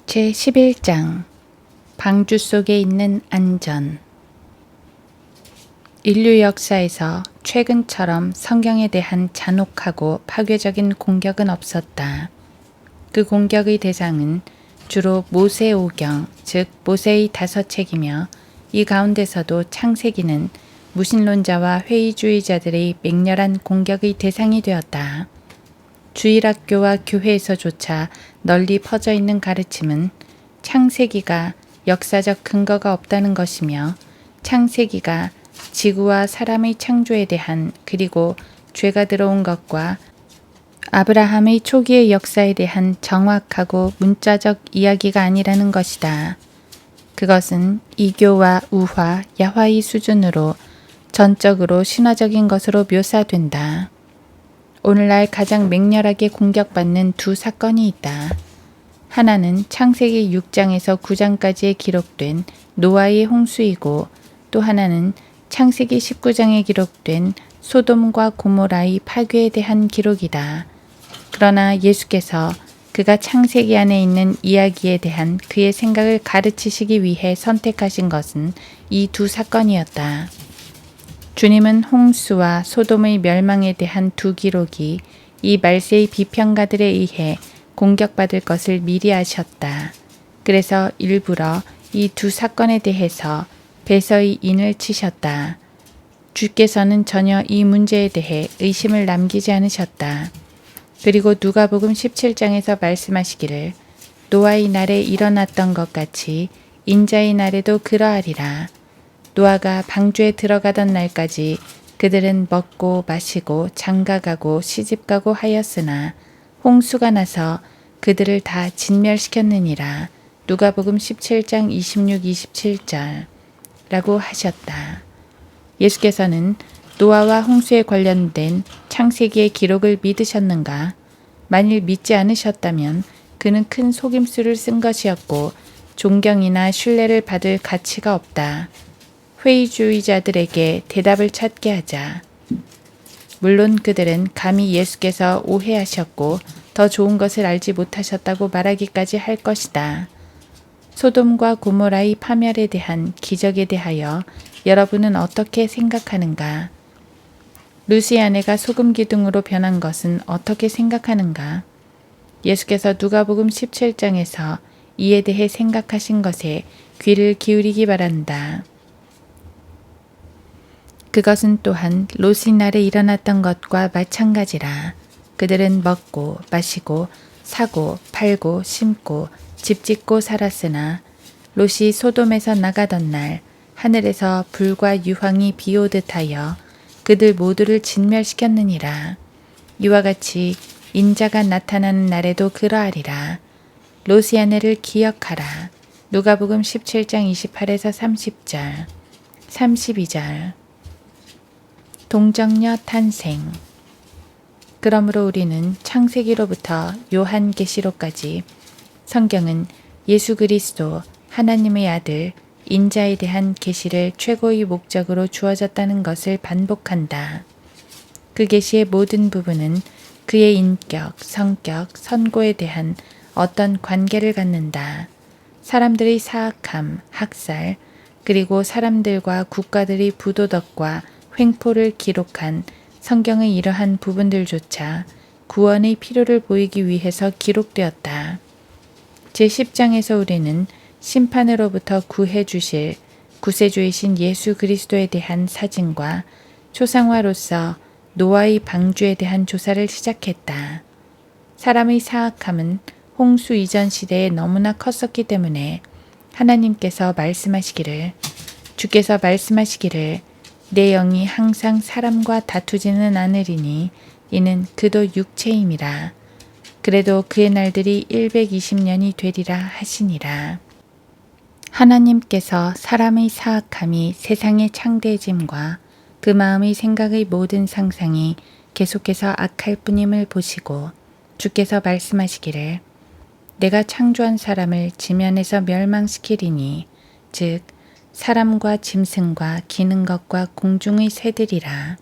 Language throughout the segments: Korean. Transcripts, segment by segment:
제11장 방주 속에 있는 안전. 인류 역사에서 최근처럼 성경에 대한 잔혹하고 파괴적인 공격은 없었다. 그 공격의 대상은 주로 모세오경, 즉 모세의 5책이며 이 가운데서도 창세기는 무신론자와 회의주의자들의 맹렬한 공격의 대상이 되었다. 주일학교와 교회에서조차 널리 퍼져 있는 가르침은 창세기가 역사적 근거가 없다는 것이며 창세기가 지구와 사람의 창조에 대한 그리고 죄가 들어온 것과 아브라함의 초기의 역사에 대한 정확하고 문자적 이야기가 아니라는 것이다. 그것은 이교와 우화, 야화의 수준으로 전적으로 신화적인 것으로 묘사된다. 오늘날 가장 맹렬하게 공격받는 두 사건이 있다. 하나는 창세기 6장에서 9장까지에 기록된 노아의 홍수이고 또 하나는 창세기 19장에 기록된 소돔과 고모라의 파괴에 대한 기록이다. 그러나 예수께서 그가 창세기 안에 있는 이야기에 대한 그의 생각을 가르치시기 위해 선택하신 것은 이 두 사건이었다. 주님은 홍수와 소돔의 멸망에 대한 두 기록이 이 말세의 비평가들에 의해 공격받을 것을 미리 아셨다. 그래서 일부러 이 두 사건에 대해서 배서의 인을 치셨다. 주께서는 전혀 이 문제에 대해 의심을 남기지 않으셨다. 그리고 누가복음 17장에서 말씀하시기를 노아의 날에 일어났던 것 같이 인자의 날에도 그러하리라. 노아가 방주에 들어가던 날까지 그들은 먹고 마시고 장가가고 시집가고 하였으나 홍수가 나서 그들을 다 진멸시켰느니라. 누가복음 17장 26, 27절 라고 하셨다. 예수께서는 노아와 홍수에 관련된 창세기의 기록을 믿으셨는가? 만일 믿지 않으셨다면 그는 큰 속임수를 쓴 것이었고 존경이나 신뢰를 받을 가치가 없다. 회의주의자들에게 대답을 찾게 하자. 물론 그들은 감히 예수께서 오해하셨고 더 좋은 것을 알지 못하셨다고 말하기까지 할 것이다. 소돔과 고모라의 파멸에 대한 기적에 대하여 여러분은 어떻게 생각하는가? 루시 아내가 소금 기둥으로 변한 것은 어떻게 생각하는가? 예수께서 누가복음 17장에서 이에 대해 생각하신 것에 귀를 기울이기 바란다. 그것은 또한 롯의 날에 일어났던 것과 마찬가지라. 그들은 먹고 마시고 사고 팔고 심고 집 짓고 살았으나 롯이 소돔에서 나가던 날 하늘에서 불과 유황이 비오듯 하여 그들 모두를 진멸시켰느니라. 이와 같이 인자가 나타나는 날에도 그러하리라. 롯의 아내를 기억하라. 누가복음 17장 28에서 30절 32절 동정녀 탄생. 그러므로 우리는 창세기로부터 요한계시록까지 성경은 예수 그리스도 하나님의 아들 인자에 대한 계시를 최고의 목적으로 주어졌다는 것을 반복한다. 그 계시의 모든 부분은 그의 인격, 성격, 선고에 대한 어떤 관계를 갖는다. 사람들의 사악함, 학살, 그리고 사람들과 국가들의 부도덕과 횡포를 기록한 성경의 이러한 부분들조차 구원의 필요를 보이기 위해서 기록되었다. 제10장에서 우리는 심판으로부터 구해 주실 구세주이신 예수 그리스도에 대한 사진과 초상화로서 노아의 방주에 대한 조사를 시작했다. 사람의 사악함은 홍수 이전 시대에 너무나 컸었기 때문에 하나님께서 주께서 말씀하시기를 내 영이 항상 사람과 다투지는 않으리니 이는 그도 육체임이라. 그래도 그의 날들이 120년이 되리라 하시니라. 하나님께서 사람의 사악함이 세상의 창대해짐과 그 마음의 생각의 모든 상상이 계속해서 악할 뿐임을 보시고 주께서 말씀하시기를 내가 창조한 사람을 지면에서 멸망시키리니 즉 사람과 짐승과 기는 것과 공중의 새들이라.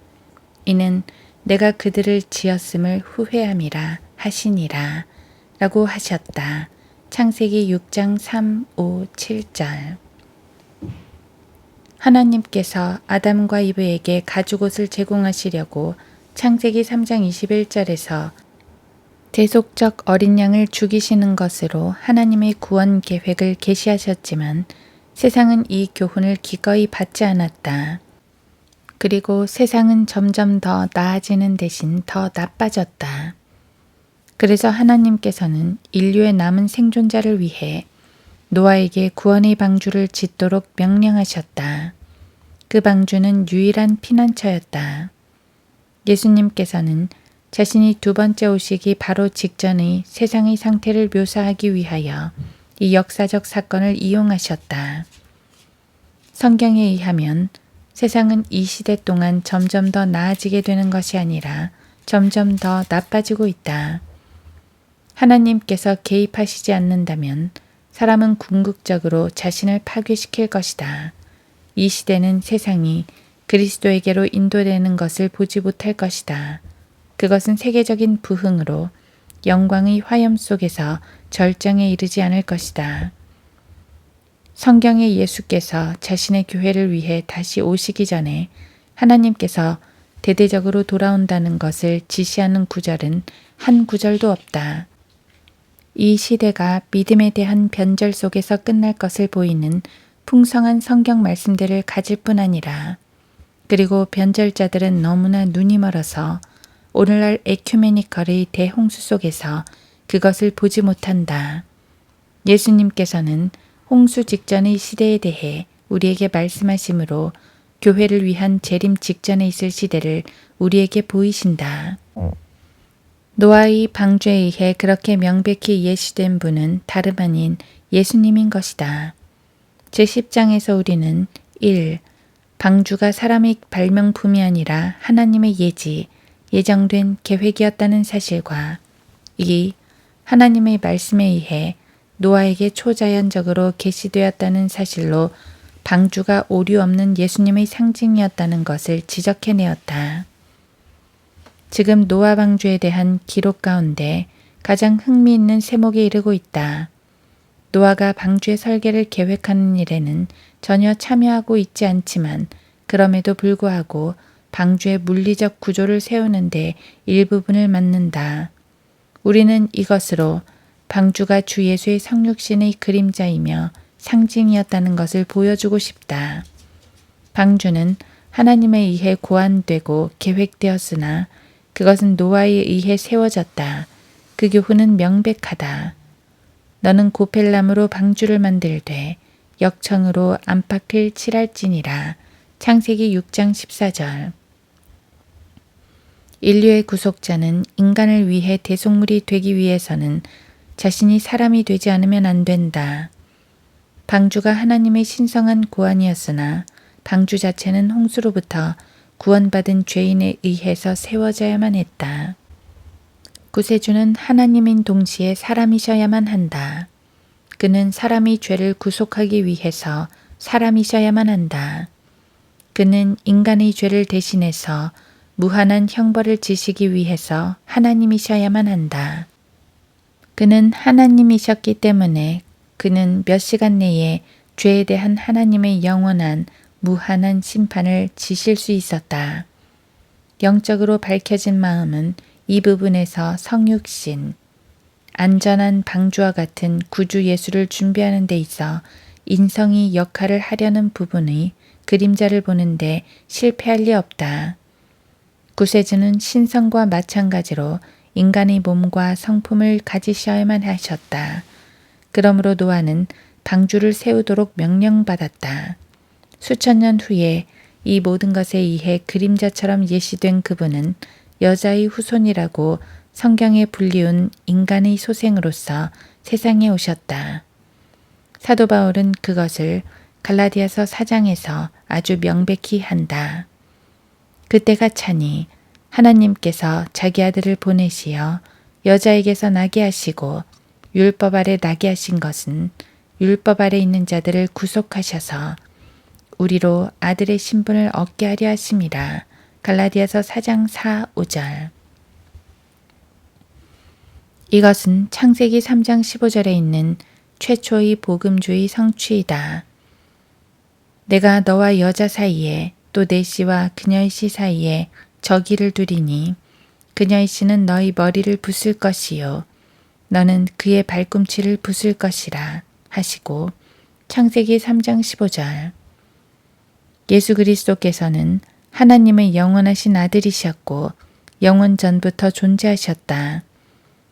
이는 내가 그들을 지었음을 후회함이라 하시니라 라고 하셨다. 창세기 6장 3, 5, 7절. 하나님께서 아담과 이브에게 가죽옷을 제공하시려고 창세기 3장 21절에서 대속적 어린 양을 죽이시는 것으로 하나님의 구원 계획을 계시하셨지만 세상은 이 교훈을 기꺼이 받지 않았다. 그리고 세상은 점점 더 나아지는 대신 더 나빠졌다. 그래서 하나님께서는 인류의 남은 생존자를 위해 노아에게 구원의 방주를 짓도록 명령하셨다. 그 방주는 유일한 피난처였다. 예수님께서는 자신이 두 번째 오시기 바로 직전의 세상의 상태를 묘사하기 위하여 이 역사적 사건을 이용하셨다. 성경에 의하면 세상은 이 시대 동안 점점 더 나아지게 되는 것이 아니라 점점 더 나빠지고 있다. 하나님께서 개입하시지 않는다면 사람은 궁극적으로 자신을 파괴시킬 것이다. 이 시대는 세상이 그리스도에게로 인도되는 것을 보지 못할 것이다. 그것은 세계적인 부흥으로 영광의 화염 속에서 절정에 이르지 않을 것이다. 성경의 예수께서 자신의 교회를 위해 다시 오시기 전에 하나님께서 대대적으로 돌아온다는 것을 지시하는 구절은 한 구절도 없다. 이 시대가 믿음에 대한 변절 속에서 끝날 것을 보이는 풍성한 성경 말씀들을 가질 뿐 아니라 그리고 변절자들은 너무나 눈이 멀어서 오늘날 에큐메니컬의 대홍수 속에서 그것을 보지 못한다. 예수님께서는 홍수 직전의 시대에 대해 우리에게 말씀하시므로 교회를 위한 재림 직전에 있을 시대를 우리에게 보이신다. 노아의 방주에 의해 그렇게 명백히 예시된 분은 다름 아닌 예수님인 것이다. 제10장에서 우리는 1. 방주가 사람의 발명품이 아니라 하나님의 예정된 계획이었다는 사실과 2. 하나님의 말씀에 의해 노아에게 초자연적으로 계시되었다는 사실로 방주가 오류 없는 예수님의 상징이었다는 것을 지적해내었다. 지금 노아 방주에 대한 기록 가운데 가장 흥미있는 세목에 이르고 있다. 노아가 방주의 설계를 계획하는 일에는 전혀 참여하고 있지 않지만 그럼에도 불구하고 방주의 물리적 구조를 세우는데 일부분을 맡는다. 우리는 이것으로 방주가 주 예수의 성육신의 그림자이며 상징이었다는 것을 보여주고 싶다. 방주는 하나님에 의해 고안되고 계획되었으나 그것은 노아에 의해 세워졌다. 그 교훈은 명백하다. 너는 고펠나무로 방주를 만들되 역청으로 안팎을 칠할지니라. 창세기 6장 14절. 인류의 구속자는 인간을 위해 대속물이 되기 위해서는 자신이 사람이 되지 않으면 안 된다. 방주가 하나님의 신성한 고안이었으나 방주 자체는 홍수로부터 구원받은 죄인에 의해서 세워져야만 했다. 구세주는 하나님인 동시에 사람이셔야만 한다. 그는 사람이 죄를 구속하기 위해서 사람이셔야만 한다. 그는 인간의 죄를 대신해서 무한한 형벌을 지시기 위해서 하나님이셔야만 한다. 그는 하나님이셨기 때문에 그는 몇 시간 내에 죄에 대한 하나님의 영원한 무한한 심판을 지실 수 있었다. 영적으로 밝혀진 마음은 이 부분에서 성육신, 안전한 방주와 같은 구주 예수를 준비하는 데 있어 인성이 역할을 하려는 부분의 그림자를 보는데 실패할 리 없다. 구세주는 신성과 마찬가지로 인간의 몸과 성품을 가지셔야만 하셨다. 그러므로 노아는 방주를 세우도록 명령받았다. 수천 년 후에 이 모든 것에 의해 그림자처럼 예시된 그분은 여자의 후손이라고 성경에 불리운 인간의 소생으로서 세상에 오셨다. 사도 바울은 그것을 갈라디아서 4장에서 아주 명백히 한다. 그때가 차니 하나님께서 자기 아들을 보내시어 여자에게서 나게 하시고 율법 아래 나게 하신 것은 율법 아래 있는 자들을 구속하셔서 우리로 아들의 신분을 얻게 하려 하심이라. 갈라디아서 4장 4, 5절. 이것은 창세기 3장 15절에 있는 최초의 복음주의 성취이다. 내가 너와 여자 사이에 또 내 씨와 그녀의 씨 사이에 저기를 두리니 그녀의 씨는 너희 머리를 부술 것이요 너는 그의 발꿈치를 부술 것이라 하시고 창세기 3장 15절. 예수 그리스도께서는 하나님의 영원하신 아들이셨고 영원 전부터 존재하셨다.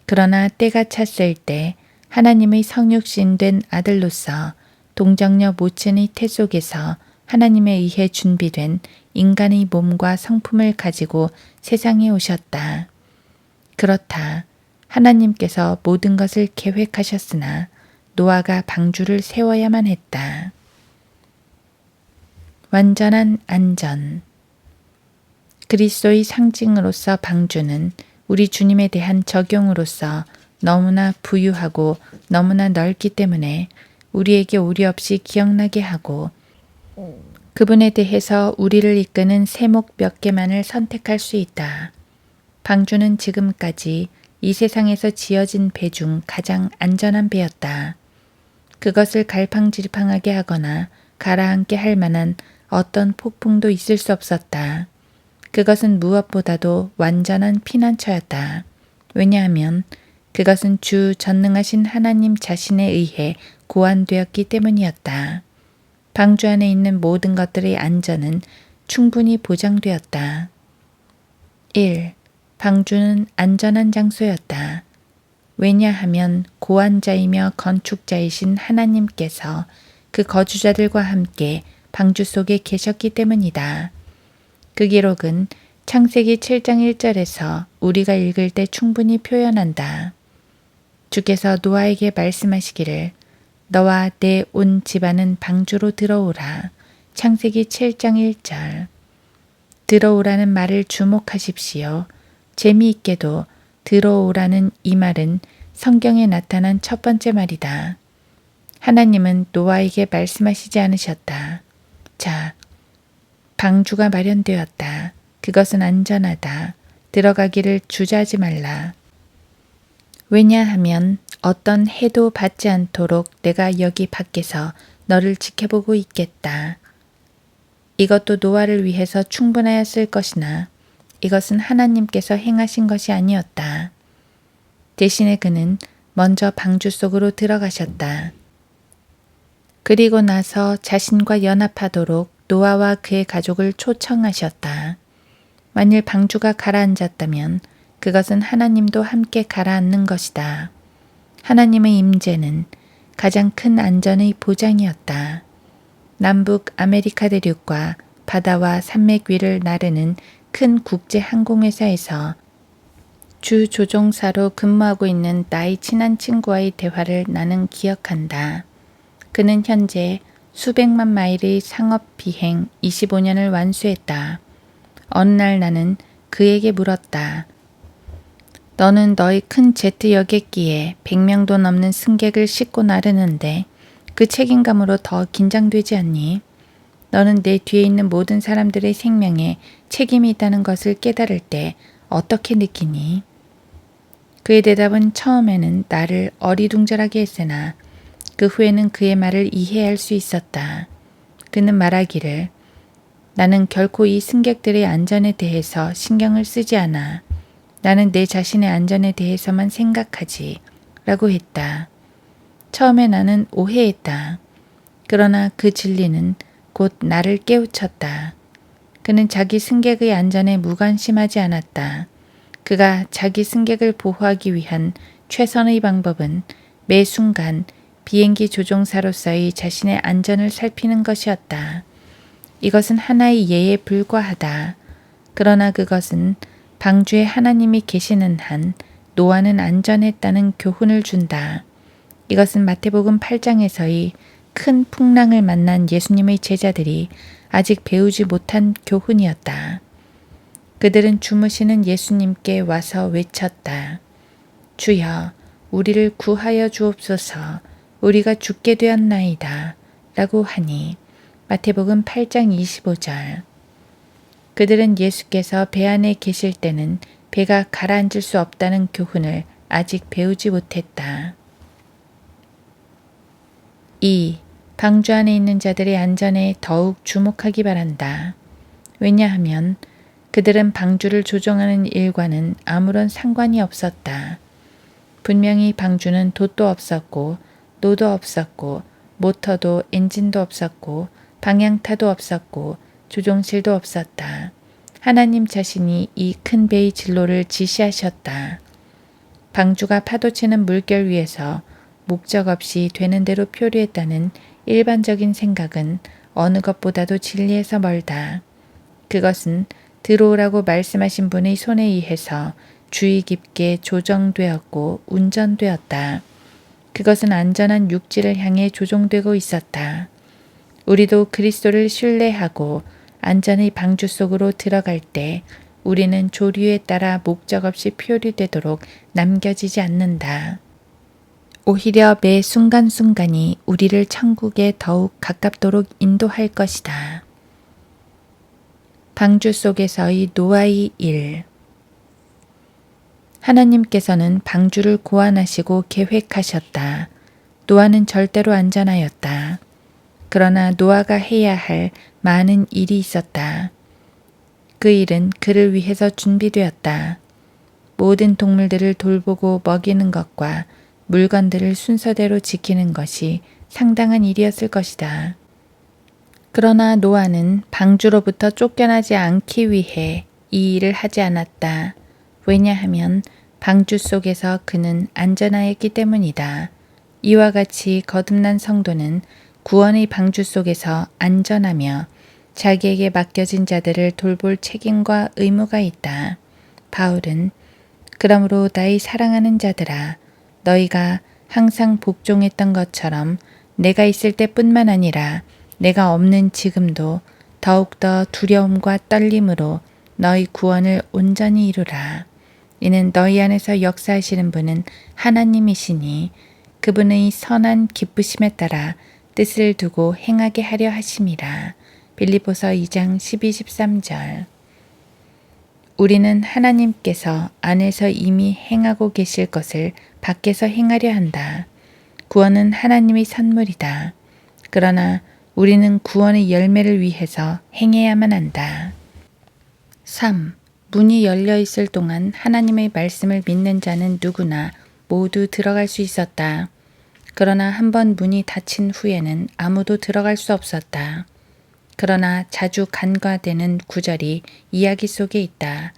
그러나 때가 찼을 때 하나님의 성육신된 아들로서 동정녀 모친의 태 속에서 하나님에 의해 준비된 인간의 몸과 성품을 가지고 세상에 오셨다. 그렇다. 하나님께서 모든 것을 계획하셨으나 노아가 방주를 세워야만 했다. 완전한 안전. 그리스도의 상징으로서 방주는 우리 주님에 대한 적용으로서 너무나 부유하고 너무나 넓기 때문에 우리에게 오류 없이 기억나게 하고 그분에 대해서 우리를 이끄는 세목 몇 개만을 선택할 수 있다. 방주는 지금까지 이 세상에서 지어진 배 중 가장 안전한 배였다. 그것을 갈팡질팡하게 하거나 가라앉게 할 만한 어떤 폭풍도 있을 수 없었다. 그것은 무엇보다도 완전한 피난처였다. 왜냐하면 그것은 주 전능하신 하나님 자신에 의해 고안되었기 때문이었다. 방주 안에 있는 모든 것들의 안전은 충분히 보장되었다. 1. 방주는 안전한 장소였다. 왜냐하면 고안자이며 건축자이신 하나님께서 그 거주자들과 함께 방주 속에 계셨기 때문이다. 그 기록은 창세기 7장 1절에서 우리가 읽을 때 충분히 표현한다. 주께서 노아에게 말씀하시기를 너와 내 온 집안은 방주로 들어오라. 창세기 7장 1절. 들어오라는 말을 주목하십시오. 재미있게도 들어오라는 이 말은 성경에 나타난 첫 번째 말이다. 하나님은 노아에게 말씀하시지 않으셨다. 자, 방주가 마련되었다. 그것은 안전하다. 들어가기를 주저하지 말라. 왜냐하면 어떤 해도 받지 않도록 내가 여기 밖에서 너를 지켜보고 있겠다. 이것도 노아를 위해서 충분하였을 것이나 이것은 하나님께서 행하신 것이 아니었다. 대신에 그는 먼저 방주 속으로 들어가셨다. 그리고 나서 자신과 연합하도록 노아와 그의 가족을 초청하셨다. 만일 방주가 가라앉았다면 그것은 하나님도 함께 가라앉는 것이다. 하나님의 임재는 가장 큰 안전의 보장이었다. 남북 아메리카 대륙과 바다와 산맥 위를 나르는 큰 국제 항공회사에서 주 조종사로 근무하고 있는 나의 친한 친구와의 대화를 나는 기억한다. 그는 현재 수백만 마일의 상업 비행 25년을 완수했다. 어느 날 나는 그에게 물었다. 너는 너의 큰 제트 여객기에 100명도 넘는 승객을 싣고 나르는데 그 책임감으로 더 긴장되지 않니? 너는 내 뒤에 있는 모든 사람들의 생명에 책임이 있다는 것을 깨달을 때 어떻게 느끼니? 그의 대답은 처음에는 나를 어리둥절하게 했으나 그 후에는 그의 말을 이해할 수 있었다. 그는 말하기를 나는 결코 이 승객들의 안전에 대해서 신경을 쓰지 않아. 나는 내 자신의 안전에 대해서만 생각하지 라고 했다. 처음에 나는 오해했다. 그러나 그 진리는 곧 나를 깨우쳤다. 그는 자기 승객의 안전에 무관심하지 않았다. 그가 자기 승객을 보호하기 위한 최선의 방법은 매 순간 비행기 조종사로서의 자신의 안전을 살피는 것이었다. 이것은 하나의 예에 불과하다. 그러나 그것은 방주에 하나님이 계시는 한 노아는 안전했다는 교훈을 준다. 이것은 마태복음 8장에서의 큰 풍랑을 만난 예수님의 제자들이 아직 배우지 못한 교훈이었다. 그들은 주무시는 예수님께 와서 외쳤다. 주여, 우리를 구하여 주옵소서. 우리가 죽게 되었나이다. 라고 하니 마태복음 8장 25절. 그들은 예수께서 배 안에 계실 때는 배가 가라앉을 수 없다는 교훈을 아직 배우지 못했다. 2. 방주 안에 있는 자들의 안전에 더욱 주목하기 바란다. 왜냐하면 그들은 방주를 조종하는 일과는 아무런 상관이 없었다. 분명히 방주는 돛도 없었고 노도 없었고 모터도 엔진도 없었고 방향타도 없었고 조종실도 없었다. 하나님 자신이 이 큰 배의 진로를 지시하셨다. 방주가 파도치는 물결 위에서 목적 없이 되는 대로 표류했다는 일반적인 생각은 어느 것보다도 진리에서 멀다. 그것은 들어오라고 말씀하신 분의 손에 의해서 주의 깊게 조정되었고 운전되었다. 그것은 안전한 육지를 향해 조종되고 있었다. 우리도 그리스도를 신뢰하고 안전의 방주 속으로 들어갈 때 우리는 조류에 따라 목적 없이 표류되도록 남겨지지 않는다. 오히려 매 순간순간이 우리를 천국에 더욱 가깝도록 인도할 것이다. 방주 속에서의 노아의 일. 하나님께서는 방주를 고안하시고 계획하셨다. 노아는 절대로 안전하였다. 그러나 노아가 해야 할 많은 일이 있었다. 그 일은 그를 위해서 준비되었다. 모든 동물들을 돌보고 먹이는 것과 물건들을 순서대로 지키는 것이 상당한 일이었을 것이다. 그러나 노아는 방주로부터 쫓겨나지 않기 위해 이 일을 하지 않았다. 왜냐하면 방주 속에서 그는 안전하였기 때문이다. 이와 같이 거듭난 성도는 구원의 방주 속에서 안전하며 자기에게 맡겨진 자들을 돌볼 책임과 의무가 있다. 바울은 그러므로 나의 사랑하는 자들아 너희가 항상 복종했던 것처럼 내가 있을 때뿐만 아니라 내가 없는 지금도 더욱더 두려움과 떨림으로 너희 구원을 온전히 이루라. 이는 너희 안에서 역사하시는 분은 하나님이시니 그분의 선한 기쁘심에 따라 뜻을 두고 행하게 하려 하심이라. 빌립보서 2장 12-13절. 우리는 하나님께서 안에서 이미 행하고 계실 것을 밖에서 행하려 한다. 구원은 하나님의 선물이다. 그러나 우리는 구원의 열매를 위해서 행해야만 한다. 3. 문이 열려 있을 동안 하나님의 말씀을 믿는 자는 누구나 모두 들어갈 수 있었다. 그러나 한번 문이 닫힌 후에는 아무도 들어갈 수 없었다. 그러나 자주 간과되는 구절이 이야기 속에 있다.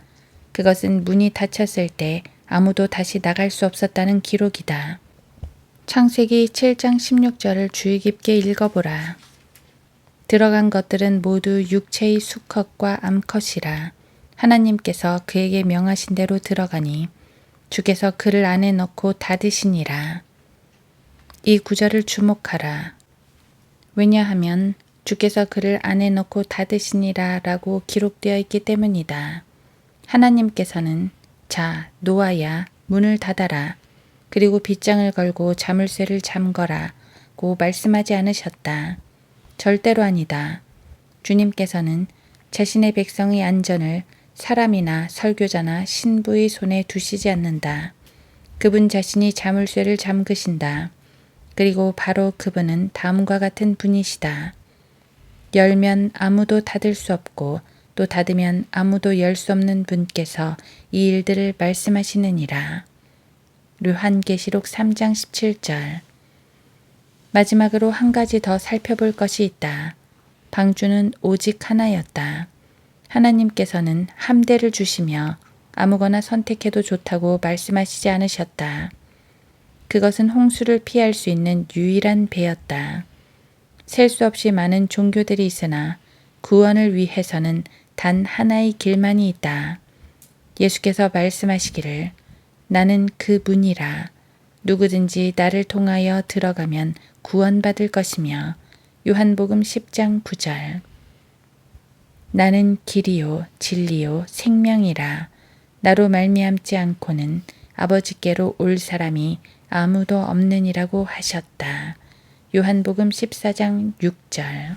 그것은 문이 닫혔을 때 아무도 다시 나갈 수 없었다는 기록이다. 창세기 7장 16절을 주의 깊게 읽어보라. 들어간 것들은 모두 육체의 수컷과 암컷이라. 하나님께서 그에게 명하신 대로 들어가니 주께서 그를 안에 넣고 닫으시니라. 이 구절을 주목하라. 왜냐하면 주께서 그를 안에 넣고 닫으시니라 라고 기록되어 있기 때문이다. 하나님께서는 자, 노아야, 문을 닫아라. 그리고 빗장을 걸고 자물쇠를 잠거라 고 말씀하지 않으셨다. 절대로 아니다. 주님께서는 자신의 백성의 안전을 사람이나 설교자나 신부의 손에 두시지 않는다. 그분 자신이 자물쇠를 잠그신다. 그리고 바로 그분은 다음과 같은 분이시다. 열면 아무도 닫을 수 없고 또 닫으면 아무도 열 수 없는 분께서 이 일들을 말씀하시느니라. 요한계시록 3장 17절. 마지막으로 한 가지 더 살펴볼 것이 있다. 방주는 오직 하나였다. 하나님께서는 함대를 주시며 아무거나 선택해도 좋다고 말씀하시지 않으셨다. 그것은 홍수를 피할 수 있는 유일한 배였다. 셀 수 없이 많은 종교들이 있으나 구원을 위해서는 단 하나의 길만이 있다. 예수께서 말씀하시기를 나는 그 문이라. 누구든지 나를 통하여 들어가면 구원받을 것이며 요한복음 10장 9절. 나는 길이요 진리요 생명이라. 나로 말미암지 않고는 아버지께로 올 사람이 아무도 없느니라고 하셨다. 요한복음 14장 6절.